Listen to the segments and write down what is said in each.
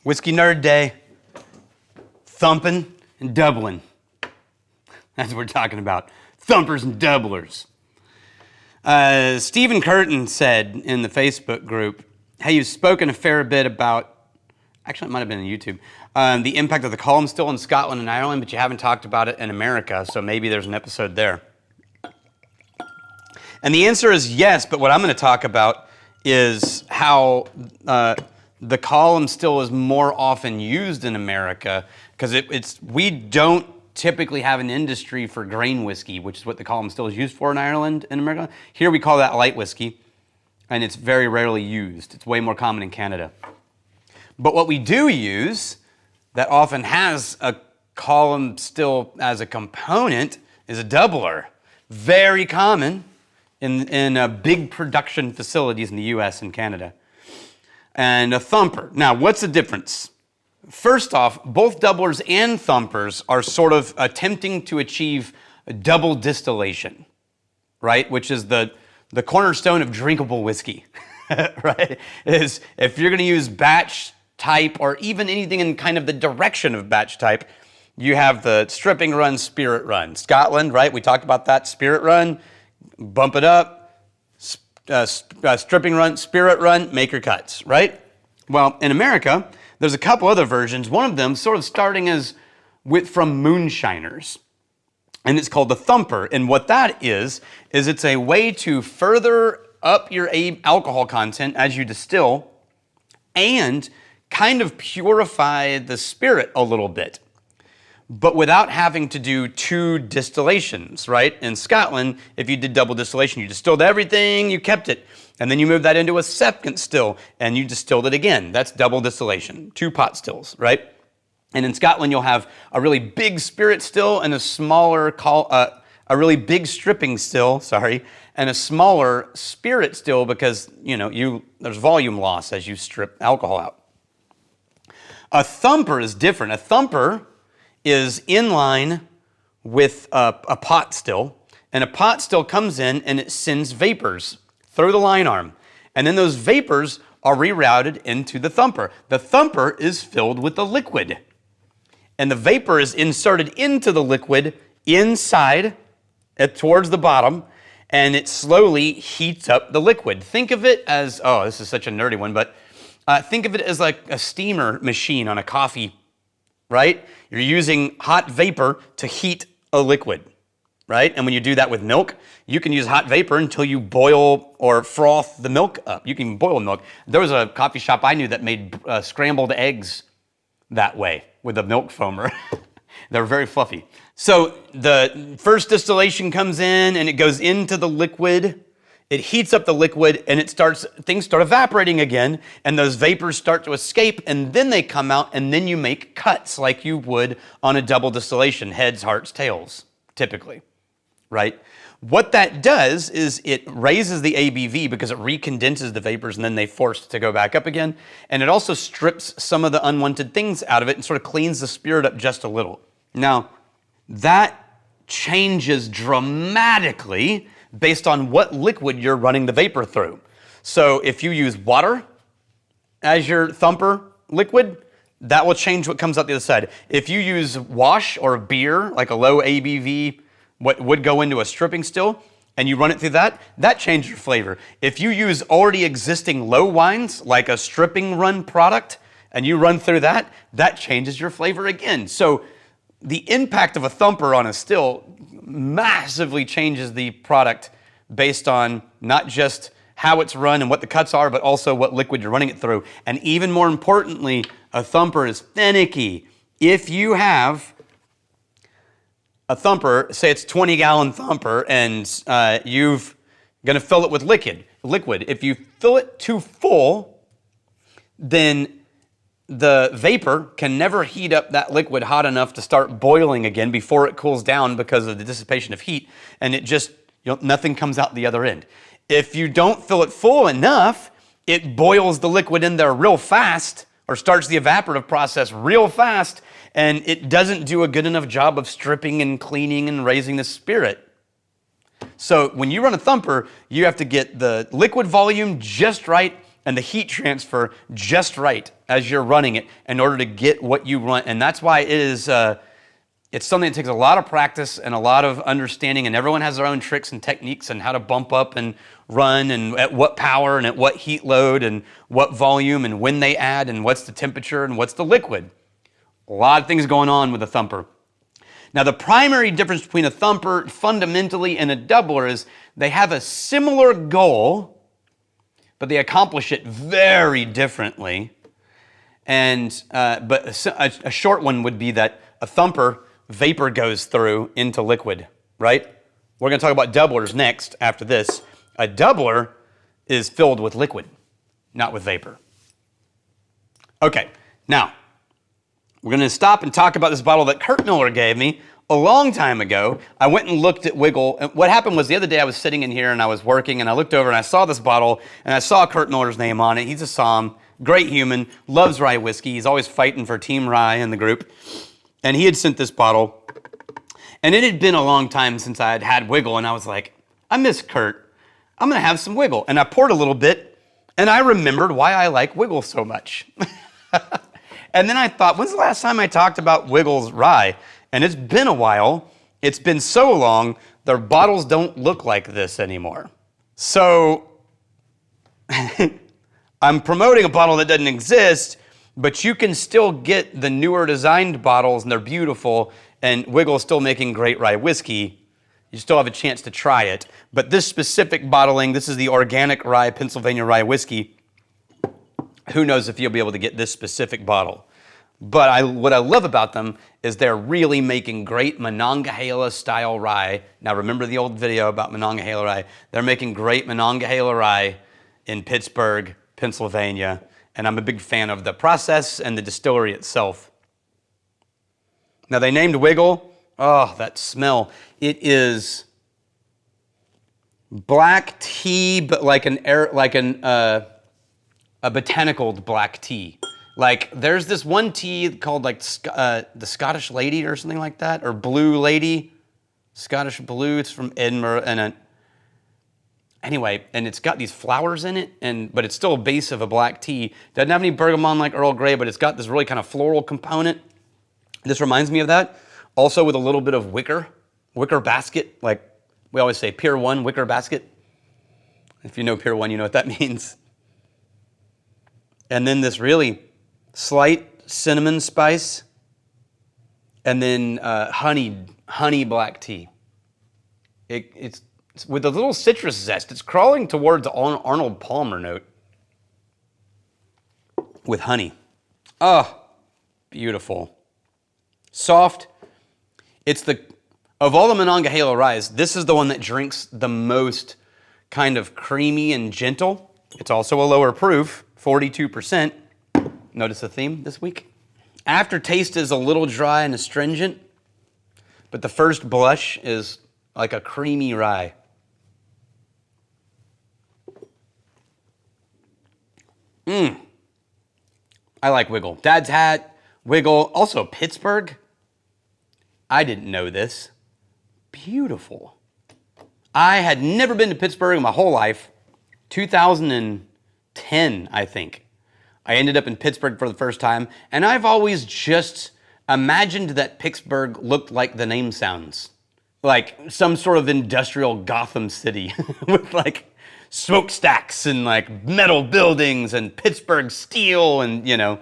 Whiskey Nerd Day, thumping and doubling. That's what we're talking about. Thumpers and Doublers. Stephen Curtin said in the Facebook group, hey, you've spoken a fair bit about, actually it might have been on YouTube, the impact of the column still in Scotland and Ireland, but you haven't talked about it in America, so maybe there's an episode there. And the answer is yes, but what I'm going to talk about is how the column still is more often used in America, because we don't typically have an industry for grain whiskey, which is what the column still is used for in Ireland and America. Here we call that light whiskey, and it's very rarely used. It's way more common in Canada. But what we do use that often has a column still as a component is a doubler. Very common in big production facilities in the US and Canada. And a thumper. Now, what's the difference? First off, both doublers and thumpers are sort of attempting to achieve double distillation, right? Which is the cornerstone of drinkable whiskey, right? Is if you're going to use batch type or even anything in kind of the direction of batch type, you have the stripping run, spirit run. Scotland, right? We talked about that. Spirit run, bump it up. Stripping run, spirit run, make your cuts, right? Well, in America, there's a couple other versions. One of them sort of starting from moonshiners. And it's called the thumper. And what that is it's a way to further up your alcohol content as you distill and kind of purify the spirit a little bit, but without having to do two distillations, right? In Scotland, if you did double distillation, you distilled everything, you kept it, and then you moved that into a second still, and you distilled it again. That's double distillation, 2 pot stills, right? And in Scotland, you'll have a really big spirit still and a smaller, a really big stripping still, and a smaller spirit still because, there's volume loss as you strip alcohol out. A thumper is different. A thumper is in line with a pot still, and a pot still comes in and it sends vapors through the line arm, and then those vapors are rerouted into the thumper. The thumper is filled with the liquid, and the vapor is inserted into the liquid inside towards the bottom, and it slowly heats up the liquid. Think of it as, this is such a nerdy one, but think of it as like a steamer machine on a coffee, right? You're using hot vapor to heat a liquid, right? And when you do that with milk, you can use hot vapor until you boil or froth the milk up. You can boil milk. There was a coffee shop I knew that made scrambled eggs that way with a milk foamer. They're very fluffy. So the first distillation comes in and it goes into the liquid. It heats up the liquid and things start evaporating again, and those vapors start to escape, and then they come out, and then you make cuts like you would on a double distillation, heads, hearts, tails, typically, right? What that does is it raises the ABV because it recondenses the vapors and then they force to go back up again. And it also strips some of the unwanted things out of it and sort of cleans the spirit up just a little. Now, that changes dramatically based on what liquid you're running the vapor through. So if you use water as your thumper liquid, that will change what comes out the other side. If you use wash or beer, like a low ABV, what would go into a stripping still, and you run it through that changes your flavor. If you use already existing low wines, like a stripping run product, and you run through that changes your flavor again. So the impact of a thumper on a still massively changes the product based on not just how it's run and what the cuts are, but also what liquid you're running it through. And even more importantly, a thumper is finicky. If you have a thumper, say it's a 20-gallon thumper, and you're going to fill it with liquid. If you fill it too full, then the vapor can never heat up that liquid hot enough to start boiling again before it cools down because of the dissipation of heat, and it just, nothing comes out the other end. If you don't fill it full enough, it boils the liquid in there real fast, or starts the evaporative process real fast, and it doesn't do a good enough job of stripping and cleaning and raising the spirit. So when you run a thumper, you have to get the liquid volume just right and the heat transfer just right as you're running it in order to get what you want. And that's why it is, it's something that takes a lot of practice and a lot of understanding, and everyone has their own tricks and techniques and how to bump up and run and at what power and at what heat load and what volume and when they add and what's the temperature and what's the liquid. A lot of things going on with a thumper. Now, the primary difference between a thumper fundamentally and a doubler is they have a similar goal, but they accomplish it very differently. And but a short one would be that a thumper, vapor goes through into liquid, right? We're going to talk about doublers next after this. A doubler is filled with liquid, not with vapor. Okay, now, we're going to stop and talk about this bottle that Kurt Miller gave me a long time ago. I went and looked at Wigle. And what happened was the other day I was sitting in here and I was working and I looked over and I saw this bottle and I saw Kurt Miller's name on it. He's a Somm, great human, loves rye whiskey. He's always fighting for Team Rye in the group. And he had sent this bottle. And it had been a long time since I had had Wigle, and I was like, I miss Kurt. I'm going to have some Wigle. And I poured a little bit, and I remembered why I like Wigle so much. And then I thought, when's the last time I talked about Wigle's rye? And it's been a while. It's been so long, their bottles don't look like this anymore. So I'm promoting a bottle that doesn't exist, but you can still get the newer designed bottles, and they're beautiful, and Wigle is still making great rye whiskey. You still have a chance to try it. But this specific bottling, this is the organic rye, Pennsylvania rye whiskey. Who knows if you'll be able to get this specific bottle. But what I love about them is they're really making great Monongahela style rye. Now remember the old video about Monongahela rye. They're making great Monongahela rye in Pittsburgh, Pennsylvania. And I'm a big fan of the process and the distillery itself. Now they named Wigle. Oh, that smell. It is black tea, but like a botanical black tea. Like there's this one tea called like the Scottish Lady or something like that, or Blue Lady, Scottish Blue. It's from Edinburgh, and anyway, and it's got these flowers in it, but it's still a base of a black tea. Doesn't have any bergamot like Earl Grey, but it's got this really kind of floral component. This reminds me of that. Also with a little bit of wicker basket, like we always say, Pier 1 wicker basket. If you know Pier 1, you know what that means. And then this really slight cinnamon spice, and then honey black tea. It's with a little citrus zest. It's crawling towards Arnold Palmer note with honey. Oh, beautiful. Soft. It's of all the Monongahela ryes, this is the one that drinks the most kind of creamy and gentle. It's also a lower proof, 42%. Notice the theme this week? Aftertaste is a little dry and astringent, but the first blush is like a creamy rye. I like Wigle. Dad's Hat, Wigle, also Pittsburgh. I didn't know this. Beautiful. I had never been to Pittsburgh in my whole life. 2010, I think. I ended up in Pittsburgh for the first time, and I've always just imagined that Pittsburgh looked like the name sounds. Like some sort of industrial Gotham City with like smokestacks and like metal buildings and Pittsburgh steel and, you know.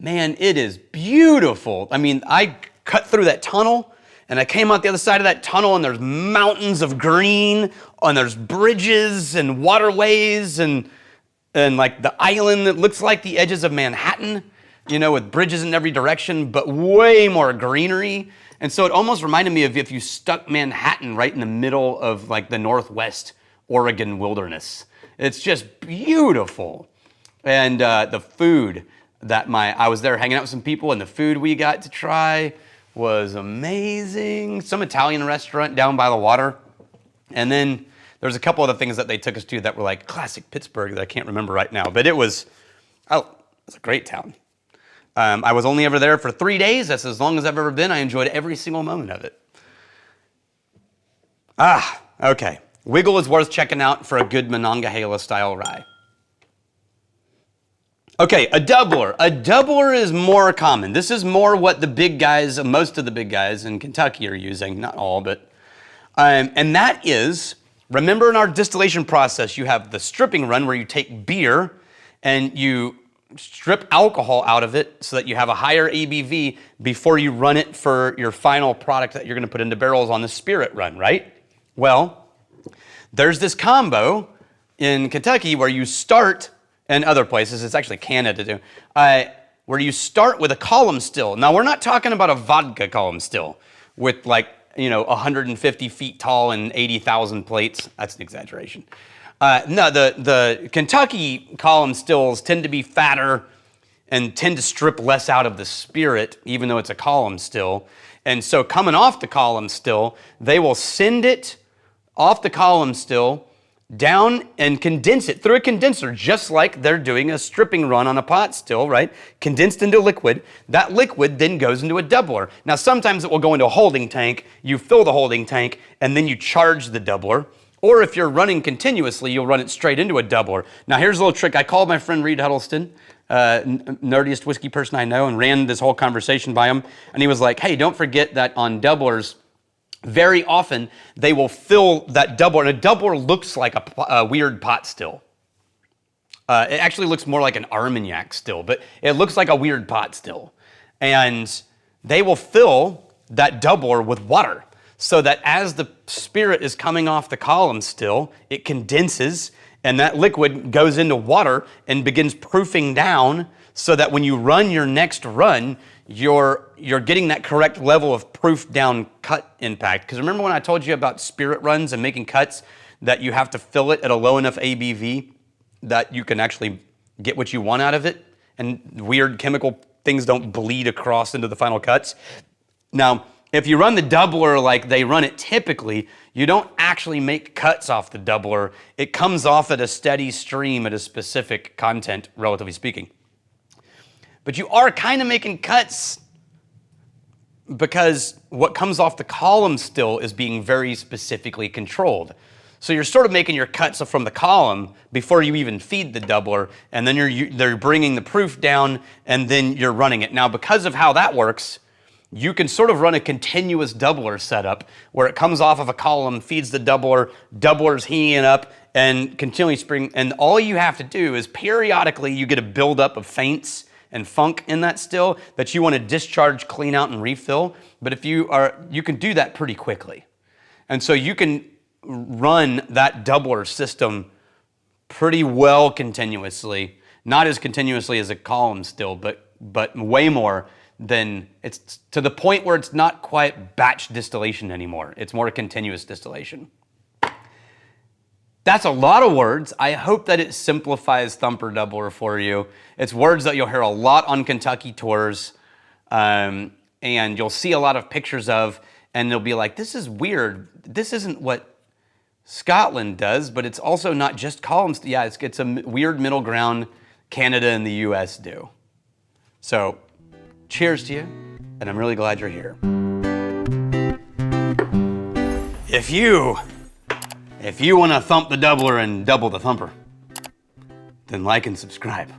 Man, it is beautiful. I mean, I cut through that tunnel and I came out the other side of that tunnel and there's mountains of green and there's bridges and waterways and like the island that looks like the edges of Manhattan, you know, with bridges in every direction, but way more greenery. And so it almost reminded me of if you stuck Manhattan right in the middle of like the Northwest Oregon wilderness. It's just beautiful. And the food that I was there hanging out with some people, and the food we got to try was amazing. Some Italian restaurant down by the water. And then there's a couple other things that they took us to that were like classic Pittsburgh that I can't remember right now. But it was a great town. I was only ever there for 3 days. That's as long as I've ever been. I enjoyed every single moment of it. Okay. Wigle is worth checking out for a good Monongahela style rye. Okay, a doubler. A doubler is more common. This is more what the big guys, most of the big guys in Kentucky are using, not all, but, and that is, remember in our distillation process, you have the stripping run where you take beer and you strip alcohol out of it so that you have a higher ABV before you run it for your final product that you're gonna put into barrels on the spirit run, right? Well, there's this combo in Kentucky where you start, and other places, it's actually Canada too, where you start with a column still. Now we're not talking about a vodka column still with 150 feet tall and 80,000 plates. That's an exaggeration. No, the Kentucky column stills tend to be fatter and tend to strip less out of the spirit, even though it's a column still. And so coming off the column still, they will send it off the column still down and condense it through a condenser, just like they're doing a stripping run on a pot still, right? Condensed into liquid. That liquid then goes into a doubler. Now, sometimes it will go into a holding tank. You fill the holding tank, and then you charge the doubler. Or if you're running continuously, you'll run it straight into a doubler. Now, here's a little trick. I called my friend Reed Huddleston, nerdiest whiskey person I know, and ran this whole conversation by him. And he was like, hey, don't forget that on doublers, very often, they will fill that doubler, and a doubler looks like a weird pot still. It actually looks more like an Armagnac still, but it looks like a weird pot still. And they will fill that doubler with water so that as the spirit is coming off the column still, it condenses, and that liquid goes into water and begins proofing down so that when you run your next run, you're getting that correct level of proof down cut impact. Because remember when I told you about spirit runs and making cuts that you have to fill it at a low enough ABV that you can actually get what you want out of it and weird chemical things don't bleed across into the final cuts? Now, if you run the doubler like they run it typically, you don't actually make cuts off the doubler. It comes off at a steady stream at a specific content, relatively speaking. But you are kind of making cuts because what comes off the column still is being very specifically controlled. So you're sort of making your cuts from the column before you even feed the doubler, and then they're bringing the proof down, and then you're running it. Now, because of how that works, you can sort of run a continuous doubler setup where it comes off of a column, feeds the doubler, doubler's heating up, and continually spring. And all you have to do is periodically you get a buildup of faints and funk in that still that you want to discharge, clean out, and refill. But if you can do that pretty quickly. And so you can run that doubler system pretty well continuously. Not as continuously as a column still, but way more than, it's to the point where it's not quite batch distillation anymore. It's more continuous distillation. That's a lot of words. I hope that it simplifies Thumper Doubler for you. It's words that you'll hear a lot on Kentucky tours, and you'll see a lot of pictures of, and they'll be like, this is weird. This isn't what Scotland does, but it's also not just columns. Yeah, it's a weird middle ground Canada and the US do. So, cheers to you, and I'm really glad you're here. If you want to thump the doubler and double the thumper, then like and subscribe.